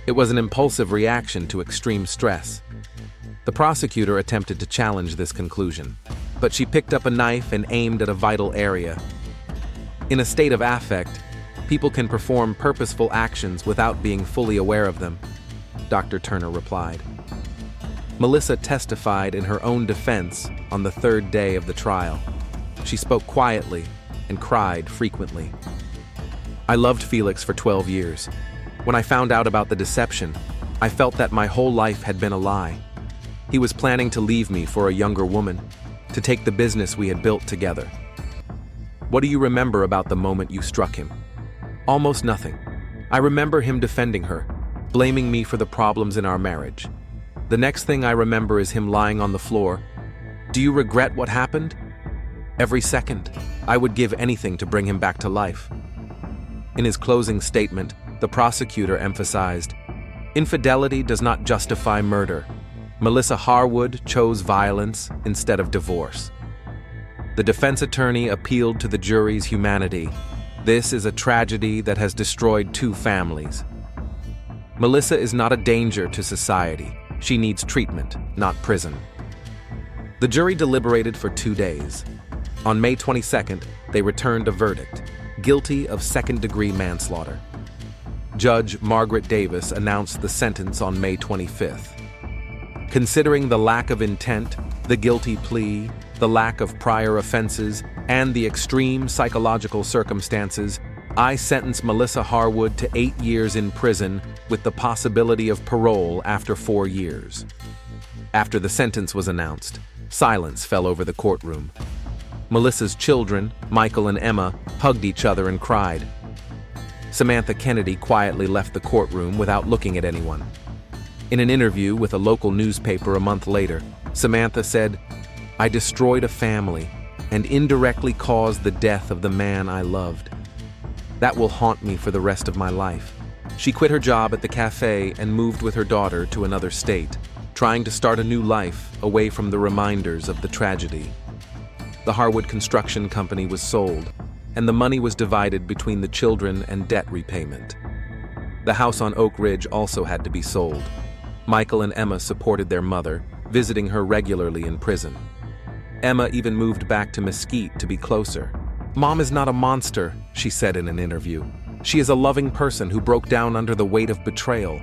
It was an impulsive reaction to extreme stress. The prosecutor attempted to challenge this conclusion, but she picked up a knife and aimed at a vital area. In a state of affect, people can perform purposeful actions without being fully aware of them, Dr. Turner replied. Melissa testified in her own defense on the third day of the trial. She spoke quietly and cried frequently. "I loved Felix for 12 years. When I found out about the deception, I felt that my whole life had been a lie. He was planning to leave me for a younger woman, to take the business we had built together." "What do you remember about the moment you struck him?" "Almost nothing. I remember him defending her, blaming me for the problems in our marriage. The next thing I remember is him lying on the floor. Do you regret what happened? Every second. I would give anything to bring him back to life." In his closing statement, the prosecutor emphasized, "Infidelity does not justify murder. Melissa Harwood chose violence instead of divorce." The defense attorney appealed to the jury's humanity. This is a tragedy that has destroyed 2 families. Melissa is not a danger to society. She needs treatment, not prison. The jury deliberated for 2 days. On May 22nd, they returned a verdict, guilty of second-degree manslaughter. Judge Margaret Davis announced the sentence on May 25th. Considering the lack of intent, the guilty plea, the lack of prior offenses, and the extreme psychological circumstances, I sentence Melissa Harwood to 8 years in prison with the possibility of parole after 4 years. After the sentence was announced, silence fell over the courtroom. Melissa's children, Michael and Emma, hugged each other and cried. Samantha Kennedy quietly left the courtroom without looking at anyone. In an interview with a local newspaper a month later, Samantha said, "I destroyed a family and indirectly caused the death of the man I loved. That will haunt me for the rest of my life." She quit her job at the cafe and moved with her daughter to another state, trying to start a new life away from the reminders of the tragedy. The Harwood Construction Company was sold, and the money was divided between the children and debt repayment. The house on Oak Ridge also had to be sold. Michael and Emma supported their mother, visiting her regularly in prison. Emma even moved back to Mesquite to be closer. "Mom is not a monster," she said in an interview. "She is a loving person who broke down under the weight of betrayal."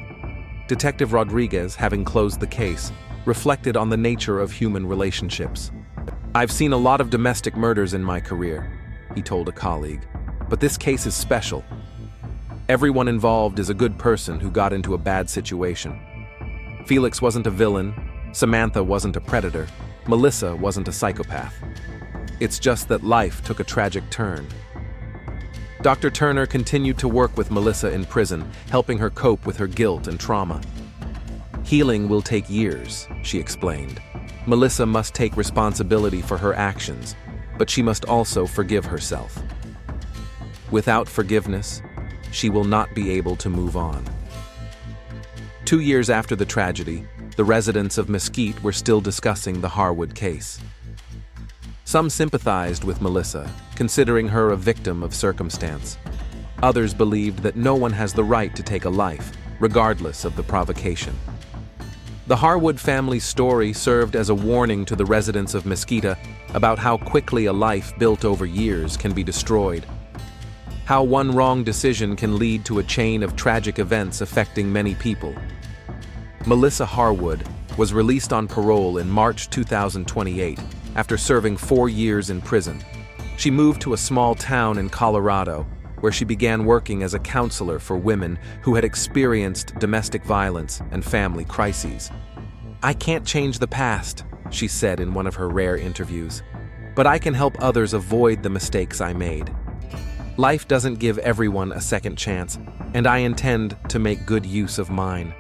Detective Rodriguez, having closed the case, reflected on the nature of human relationships. "I've seen a lot of domestic murders in my career," he told a colleague, "but this case is special. Everyone involved is a good person who got into a bad situation. Felix wasn't a villain, Samantha wasn't a predator, Melissa wasn't a psychopath. It's just that life took a tragic turn." Dr. Turner continued to work with Melissa in prison, helping her cope with her guilt and trauma. "Healing will take years," she explained. "Melissa must take responsibility for her actions, but she must also forgive herself. Without forgiveness, she will not be able to move on." 2 years after the tragedy, the residents of Mesquite were still discussing the Harwood case. Some sympathized with Melissa, considering her a victim of circumstance. Others believed that no one has the right to take a life, regardless of the provocation. The Harwood family's story served as a warning to the residents of Mesquite about how quickly a life built over years can be destroyed. How one wrong decision can lead to a chain of tragic events affecting many people. Melissa Harwood was released on parole in March 2028 after serving 4 years in prison. She moved to a small town in Colorado, where she began working as a counselor for women who had experienced domestic violence and family crises. "I can't change the past," she said in one of her rare interviews, "but I can help others avoid the mistakes I made. Life doesn't give everyone a second chance, and I intend to make good use of mine."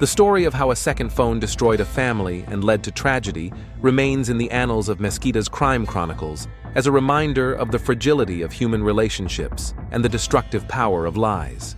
The story of how a second phone destroyed a family and led to tragedy remains in the annals of Mesquite's crime chronicles as a reminder of the fragility of human relationships and the destructive power of lies.